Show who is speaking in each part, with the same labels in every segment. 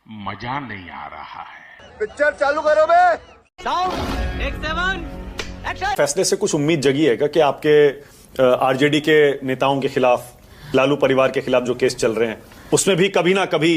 Speaker 1: मजा नहीं आ रहा है।
Speaker 2: पिक्चर चालू करो बे।
Speaker 3: Sound take 7 action.
Speaker 4: फैसले से कुछ उम्मीद जगी है क्या कि आपके आरजेडी के नेताओं के खिलाफ, लालू परिवार के खिलाफ जो केस चल रहे हैं उसमें भी कभी ना कभी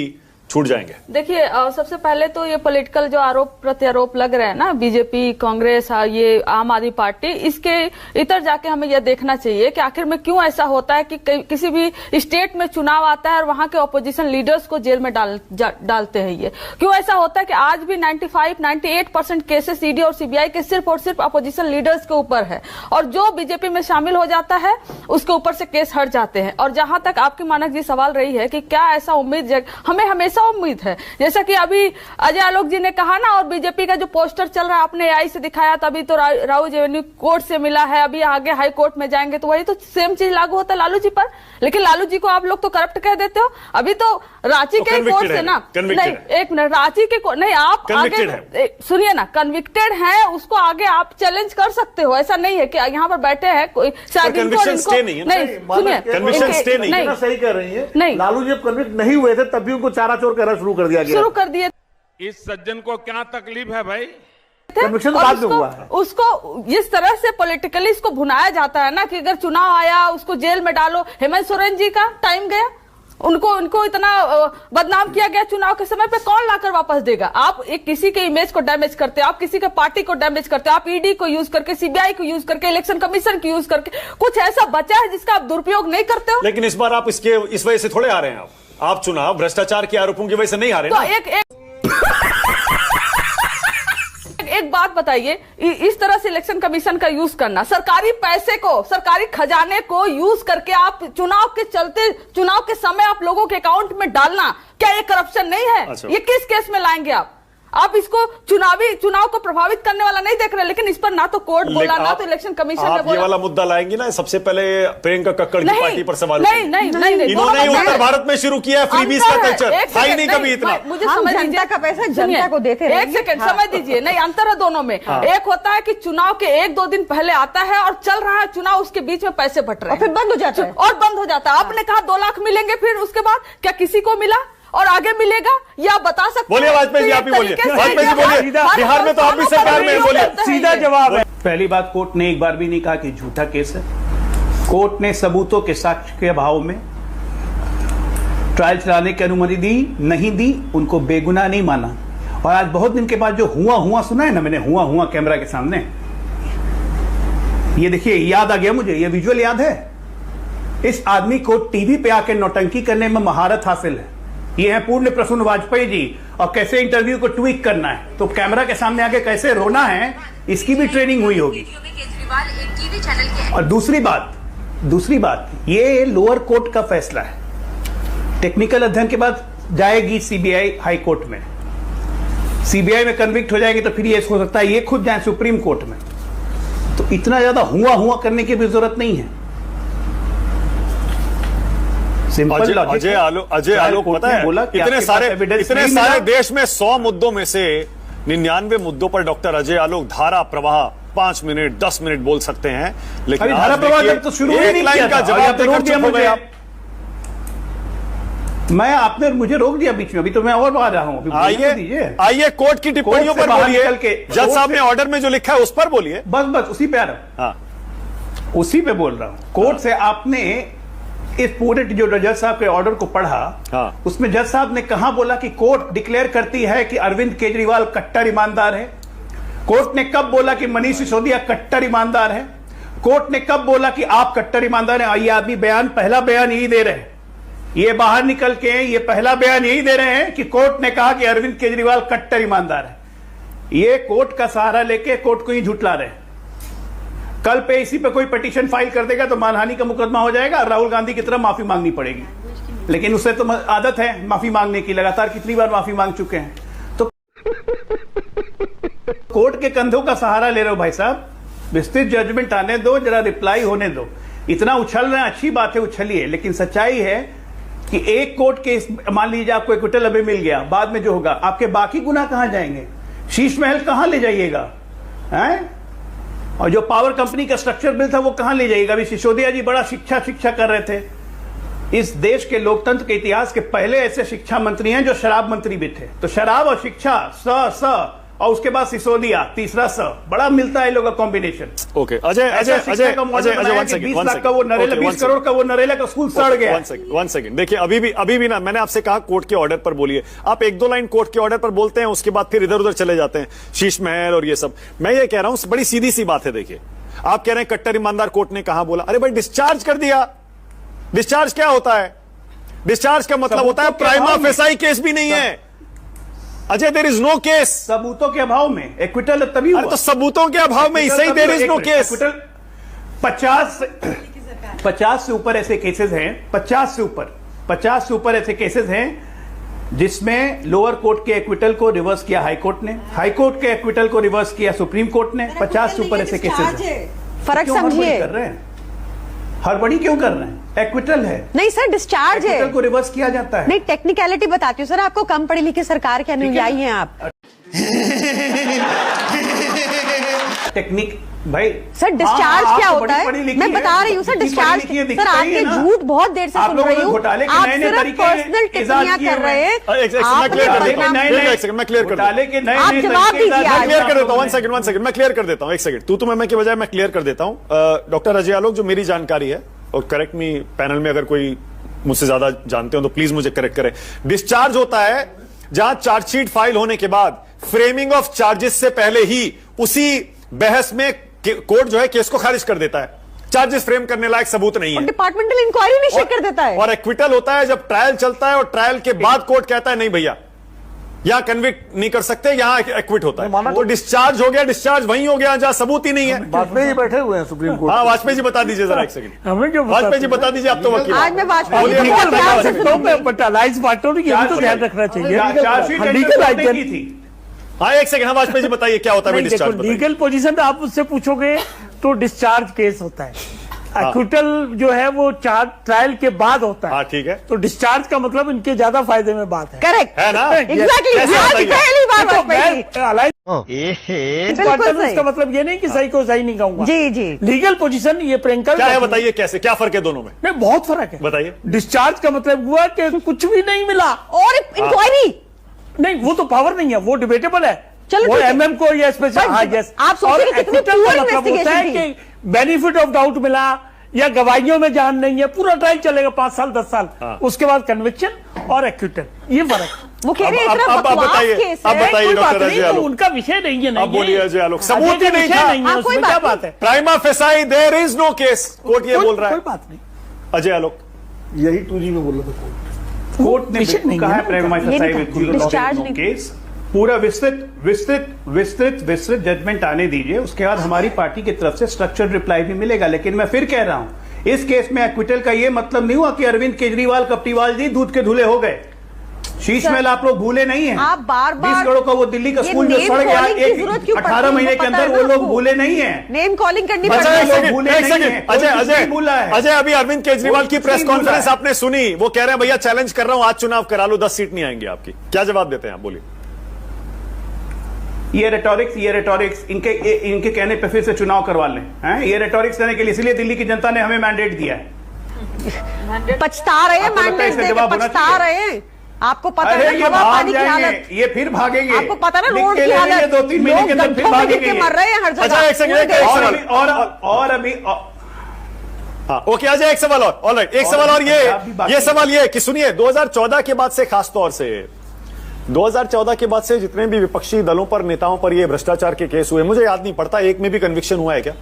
Speaker 4: छूट जाएंगे?
Speaker 5: देखिए, सबसे पहले तो ये पॉलिटिकल जो आरोप प्रत्यारोप लग रहे हैं ना, बीजेपी, कांग्रेस, ये आम आदमी पार्टी, इसके इधर जाके हमें यह देखना चाहिए कि आखिर में क्यों ऐसा होता है कि किसी भी स्टेट में चुनाव आता है और वहां के ऑपोजिशन लीडर्स को जेल में डालते हैं। ये क्यों ऐसा होता है कि आज भी 95-98% केसेस ईडी और सीबीआई के सिर्फ और सिर्फ अपोजिशन लीडर्स के ऊपर है, और जो बीजेपी में शामिल हो जाता है उसके ऊपर से केस हट जाते हैं। और जहां तक आपकी मानक जी सवाल रही है कि क्या ऐसा उम्मीद, हमें हमेशा उम्मीद है, जैसा कि अभी अजय आलोक जी ने कहा ना, और बीजेपी का जो पोस्टर चल रहा है आपने एआई से दिखाया, तभी तो राहुल जी कोर्ट से मिला है, अभी आगे हाई कोर्ट में जाएंगे तो वही तो सेम चीज लागू होता है लालू जी पर। लेकिन लालू जी को आप लोग तो करप्ट कह देते हो। अभी तो रांची के कोर्ट से ना, नहीं एक मिनट, रांची के नहीं, आप आगे सुनिए ना, कन्विक्टेड है, उसको आगे आप चैलेंज कर सकते हो। ऐसा नहीं है कि यहाँ पर बैठे हैं कोई शायद
Speaker 4: नहीं,
Speaker 5: सुनिए,
Speaker 4: कन्विक्शन स्टे नहीं,
Speaker 6: सही कर रही है।
Speaker 5: नहीं,
Speaker 6: लालू जी जब कन्विक्ट नहीं हुए थे तब भी उनको चारा चोर करना शुरू कर दिया गया,
Speaker 5: शुरू कर दिए।
Speaker 1: इस सज्जन को क्या तकलीफ है भाई?
Speaker 6: कन्विक्शन तो बाद में हुआ है।
Speaker 5: उसको इस तरह से पॉलिटिकली इसको भुनाया जाता है ना कि अगर चुनाव आया उसको जेल में डालो। हेमंत सोरेन जी का टाइम गया, उनको इतना बदनाम किया गया चुनाव के समय पे, कौन लाकर वापस देगा? आप एक किसी के इमेज को डैमेज करते हो, आप किसी के पार्टी को डैमेज करते हो, आप ईडी को यूज करके, सीबीआई को यूज करके, इलेक्शन कमीशन को यूज करके, कुछ ऐसा बचा है जिसका आप दुरुपयोग नहीं करते हो।
Speaker 4: लेकिन इस बार आप इस वजह से थोड़े आ रहे हैं। आप चुनाव भ्रष्टाचार के आरोपों की वजह से नहीं आ रहे
Speaker 5: तो एक बात बताइए, इस तरह से इलेक्शन कमीशन का यूज करना, सरकारी पैसे को, सरकारी खजाने को यूज करके आप चुनाव के चलते, चुनाव के समय आप लोगों के अकाउंट में डालना, क्या ये करप्शन नहीं है?
Speaker 4: अच्छा।
Speaker 5: ये किस केस में लाएंगे आप इसको चुनाव को प्रभावित करने वाला नहीं देख रहे, लेकिन इस पर ना तो कोर्ट बोला, ना तो इलेक्शन कमीशन ने बोला।
Speaker 4: ये वाला मुद्दा लाएंगे ना, सबसे पहले प्रियंका कक्कड़ की पार्टी पर सवाल
Speaker 5: नहीं,
Speaker 4: इन्होंने उत्तर भारत में शुरू किया फ्रीबीज का कल्चर, था ही नहीं कभी इतना।
Speaker 5: मुझे समझ लीजिए,
Speaker 7: जनता का पैसा जनता को देते हैं।
Speaker 5: एक सेकंड समझ दीजिए, नहीं अंतर है दोनों में। एक होता है कि चुनाव के 1-2 दिन पहले आता है और चल रहा है चुनाव, उसके बीच में पैसे बट रहे हैं,
Speaker 7: फिर बंद हो जाता है
Speaker 5: और बंद हो जाता है। आपने कहा 2 लाख मिलेंगे, फिर उसके बाद क्या किसी को मिला और आगे मिलेगा, या बता सकते?
Speaker 4: बोलिए वाजपेयी जी, आप ही बोलिए। वाजपेयी जी बोलिए, बिहार में तो आप भी सरकार में, बोलिए।
Speaker 6: सीधा जवाब है। पहली बात, कोर्ट ने एक बार भी नहीं कहा कि झूठा केस है। कोर्ट ने सबूतों के साक्ष्य के अभाव में ट्रायल चलाने की अनुमति दी, नहीं दी, उनको बेगुनाह नहीं माना। और आज बहुत दिन के बाद जो हुआ सुना है ना मैंने, हुआ कैमरा के सामने, ये देखिए, याद आ गया मुझे, ये विजुअल याद है। इस आदमी को टीवी पे आके नौटंकी करने में महारत हासिल है। ये है पूर्ण प्रसून वाजपेयी जी, और कैसे इंटरव्यू को ट्वीक करना है, तो कैमरा के सामने आके कैसे रोना है, इसकी भी ट्रेनिंग हुई होगी। और दूसरी बात, ये लोअर कोर्ट का फैसला है। टेक्निकल अध्ययन के बाद जाएगी सीबीआई हाई कोर्ट में, सीबीआई में कन्विक्ट हो जाएगी तो फिर ये हो सकता है ये खुद जाए सुप्रीम कोर्ट में। तो इतना ज्यादा हुआ करने की भी जरूरत नहीं है।
Speaker 4: अजय आलोक पता है, इतने सारे देश में 100 मुद्दों में से 99 मुद्दों पर डॉक्टर अजय आलोक धारा प्रवाह 5 मिनट 10 मिनट बोल सकते हैं, लेकिन
Speaker 6: धारा प्रवाह तो शुरू ही नहीं किया था,
Speaker 4: जवाब देकर चुप हो गए आप।
Speaker 6: आपने मुझे रोक दिया बीच में, अभी तो मैं और आ रहा हूं।
Speaker 4: आइए कोर्ट की टिप्पणियों पर बोलिए, जज साहब ने ऑर्डर में जो लिखा है उस पर बोलिए।
Speaker 6: बस उसी पे आ रहा हूं, उसी पे बोल रहा हूं। कोर्ट से आपने इस पूरे जो जज साहब के ऑर्डर को पढ़ा, उसमें जज साहब ने कहां बोला कि कोर्ट डिक्लेयर करती है कि अरविंद केजरीवाल कट्टर ईमानदार है। कोर्ट ने कब बोला कि मनीष सिसोदिया कट्टर ईमानदार है। कोर्ट ने कब बोला कि आप कट्टर ईमानदार हैं। ये आदमी पहला बयान यही दे रहे हैं, ये बाहर निकल के ये पहला बयान यही दे रहे हैं कि कोर्ट ने कहा कि अरविंद केजरीवाल कट्टर ईमानदार है। ये कोर्ट का सहारा लेके कोर्ट को ही झुठला रहे हैं। कल पे इसी पे कोई पिटीशन फाइल कर देगा तो मानहानि का मुकदमा हो जाएगा, राहुल गांधी की तरह माफी मांगनी पड़ेगी। लेकिन उससे तो आदत है माफी मांगने की, लगातार कितनी बार माफी मांग चुके हैं। तो कोर्ट के कंधों का सहारा ले रहे हो भाई साहब, विस्तृत जजमेंट आने दो, जरा रिप्लाई होने दो। इतना उछल रहे हैं, अच्छी बात है उछलिए, लेकिन सच्चाई है कि एक कोर्ट केस, मान लीजिए आपको एक्विटल अभी मिल गया, बाद में जो होगा आपके बाकी गुना कहां जाएंगे, शीश महल कहां ले जाइएगा, हैं? और जो पावर कंपनी का स्ट्रक्चर बिल था वो कहां ले जाइएगा? अभी सिसोदिया जी बड़ा शिक्षा कर रहे थे, इस देश के लोकतंत्र के इतिहास के पहले ऐसे शिक्षा मंत्री हैं जो शराब मंत्री भी थे। तो शराब और शिक्षा स और उसके बाद सिसोदिया, तीसरा स, बड़ा मिलता है लोगों का कॉम्बिनेशन।
Speaker 4: ओके अजय
Speaker 6: 20 लाख का वो नरेला, 20 करोड़ का वो नरेला का स्कूल सड़ गया।
Speaker 4: वन सेकंड देखिए, अभी भी ना, मैंने आपसे कहा कोर्ट के ऑर्डर पर बोलिए। आप एक दो लाइन कोर्ट के ऑर्डर पर बोलते हैं, उसके बाद फिर इधर उधर चले जाते हैं, शीश महल और ये सब। मैं ये कह रहा हूं, बड़ी सीधी सी बात है। देखिए, आप कह रहे हैं कट्टर ईमानदार कोर्ट ने कहा बोला, अरे भाई डिस्चार्ज कर दिया। डिस्चार्ज क्या होता है? डिस्चार्ज का मतलब होता है प्राइमा फेसाई केस भी नहीं है Ajay, there is no case.
Speaker 6: सबूतों के अभाव में एक्विटल तभी हुआ।
Speaker 4: तो सबूतों के अभाव में सही देयर इज नो केस।
Speaker 6: 50 से ऊपर ऐसे केसेस हैं, 50 से ऊपर ऐसे केसेस हैं जिसमें लोअर कोर्ट के एक्विटल को रिवर्स किया हाई कोर्ट ने, हाई कोर्ट के एक्विटल को रिवर्स किया सुप्रीम कोर्ट ने। 50 से ऊपर ऐसे केसेस हैं।
Speaker 7: फर्क समझिए,
Speaker 6: कर रहे हैं, हड़बड़ी क्यों कर रहे हैं? एक्विटल है।
Speaker 7: नहीं सर, डिस्चार्ज है,
Speaker 6: एक्विटल को रिवर्स किया जाता है।
Speaker 7: नहीं, टेक्निकलिटी बताती हूँ सर, आपको कम पढ़ी लिखी सरकार के अनुयायी हैं आप।
Speaker 6: टेक्निक भाई
Speaker 7: सर, डिस्चार्ज क्या होता है? मैं बता रही हूँ सर, डिस्चार्ज सर, आपके झूठ बहुत देर से सुन रही हूँ। आप सिर्फ पर्सनल टिप्पणियां कर रहे हैं।
Speaker 4: मैं क्लियर कर देता हूँ,
Speaker 7: आप जवाब दीजिए।
Speaker 4: मैं क्लियर कर देता हूँ, वन सेकंड मैं क्लियर कर देता हूँ, एक सेकंड। तू मैं के बजाय मैं क्लियर कर देता हूँ। डॉक्टर अजय आलोक, जो मेरी जानकारी है, और करेक्ट मी पैनल में अगर कोई मुझसे ज्यादा जानते हो तो प्लीज मुझे करेक्ट करें। डिस्चार्ज होता है जहां चार्जशीट फाइल होने के बाद फ्रेमिंग ऑफ चार्जेस से पहले ही उसी बहस में कोर्ट जो है केस को खारिज कर देता है। चार्जेस फ्रेम करने लायक सबूत नहीं है,
Speaker 7: डिपार्टमेंटल इंक्वायरी इनिशिएट कर देता है।
Speaker 4: और एक्विटल होता है जब ट्रायल चलता है और ट्रायल के बाद कोर्ट कहता है नहीं भैया यहां कन्विक्ट नहीं कर सकते, यहां एक्विट होता है। तो डिस्चार्ज हो गया, डिस्चार्ज वहीं हो गया जहां सबूत ही नहीं है।
Speaker 2: वाजपेयी जी बैठे हुए हैं सुप्रीम कोर्ट।
Speaker 4: हाँ, वाजपेयी जी बता दीजिए जरा, एक सेकंड।
Speaker 2: हमें जो
Speaker 4: वाजपेयी जी बता दीजिए, आप तो वकील।
Speaker 7: आज मैं वाजपेयी
Speaker 4: बोलिए,
Speaker 7: जी को ध्यान से सुनूंगी।
Speaker 2: बटालाइज बातों की ये भी तो ध्यान रखना चाहिए।
Speaker 4: हाँ, एक सेकंड। हाँ, वाजपेयी जी बताइए क्या होता है डिस्चार्ज?
Speaker 2: लीगल पोजीशन आप उससे पूछोगे तो डिस्चार्ज केस होता है। एक्विटल जो है वो ट्रायल के बाद होता है।
Speaker 4: हाँ, ठीक है।
Speaker 2: तो डिस्चार्ज का मतलब इनके ज्यादा फायदे में बात है।
Speaker 7: करेक्ट
Speaker 4: है ना?
Speaker 7: एग्जैक्टली, पहली बार वाजपेयी
Speaker 2: उसका मतलब ये नहीं कि सही को सही नहीं कहूंगा।
Speaker 7: जी जी,
Speaker 2: लीगल पोजीशन ये प्रियंका
Speaker 4: क्या है बताइए, कैसे क्या फर्क है दोनों में?
Speaker 2: नहीं, बहुत फर्क है।
Speaker 4: बताइए।
Speaker 2: डिस्चार्ज का मतलब हुआ कि कुछ भी नहीं मिला
Speaker 7: और इंक्वायरी
Speaker 2: नहीं, वो तो पावर नहीं है, वो डिबेटेबल है।
Speaker 7: चलो
Speaker 2: वो एमएम को या स्पेशल, हाँ यस।
Speaker 7: आप सोचिए कितनी पूरी
Speaker 2: मतलब होता है कि बेनिफिट ऑफ डाउट मिला या गवाहियों में जान नहीं है, पूरा ट्रायल चलेगा 5 साल 10 साल। उसके बाद कन्विक्शन और एक्विटल, ये फर्क।
Speaker 7: वो कह रहे हैं इतना बकवास केस है।
Speaker 4: अब बताइए डॉक्टर अजय आलोक,
Speaker 2: उनका विषय नहीं है।
Speaker 4: अब बोलिए अजय आलोक, सबूत ही नहीं था,
Speaker 2: उसमें क्या बात है?
Speaker 4: Prima facie there is no case, court ये बोल रहा है।
Speaker 2: कोई बात नहीं।
Speaker 4: अजय आलोक,
Speaker 2: यही 2G में बोल रहा था
Speaker 6: कोर्ट ने कहा है प्राइमा फेसाई विद केस। पूरा विस्तृत जजमेंट आने दीजिए, उसके बाद हमारी पार्टी की तरफ से स्ट्रक्चर्ड रिप्लाई भी मिलेगा। लेकिन मैं फिर कह रहा हूं, इस केस में एक्विटल का यह मतलब नहीं हुआ कि अरविंद केजरीवाल कपटीवाल जी दूध के धुले हो गए। शीश महल आप लोग भूले नहीं हैं।
Speaker 7: आप बार-बार
Speaker 6: 20 करोड़ का वो दिल्ली का स्कूल जो सड़ गया 18 महीने के अंदर, वो लोग भूले नहीं है।
Speaker 7: नेम कॉलिंग करनी
Speaker 4: अजय
Speaker 7: पड़ेगी।
Speaker 4: अजय अभी अरविंद केजरीवाल की प्रेस कॉन्फ्रेंस आपने सुनी, वो कह रहे हैं भैया चैलेंज कर रहा हूं, आज चुनाव करा लो, 10 सीट नहीं आएंगी आपकी। क्या जवाब देते हैं आप, बोलिए।
Speaker 6: ये रेटोरिक्स इनके कहने पे फिर से चुनाव करवा लें हैं? ये रेटोरिक्स देने के लिए इसलिए दिल्ली की जनता ने हमें मैंडेट दिया है।
Speaker 7: पछता रहे हैं, मैंडेट देके पछता रहे हैं। आपको पता है
Speaker 6: ये भाग जाएंगे, ये फिर भागेंगे।
Speaker 7: आपको पता ना रोड की हालत,
Speaker 6: 2-3 महीने के अंदर फिर भागेंगे,
Speaker 7: मर रहे हैं हर जगह।
Speaker 4: अच्छा, एक सेकंड,
Speaker 6: और अभी
Speaker 4: हाँ, ओके अजय, एक सवाल और, ऑलराइट, एक सवाल और, ये सवाल ये कि सुनिए, 2014 के बाद से, खासतौर से 2014 के बाद से जितने भी विपक्षी दलों पर, नेताओं पर ये भ्रष्टाचार के केस हुए, मुझे याद नहीं पड़ता एक में भी कन्विक्शन हुआ है क्या?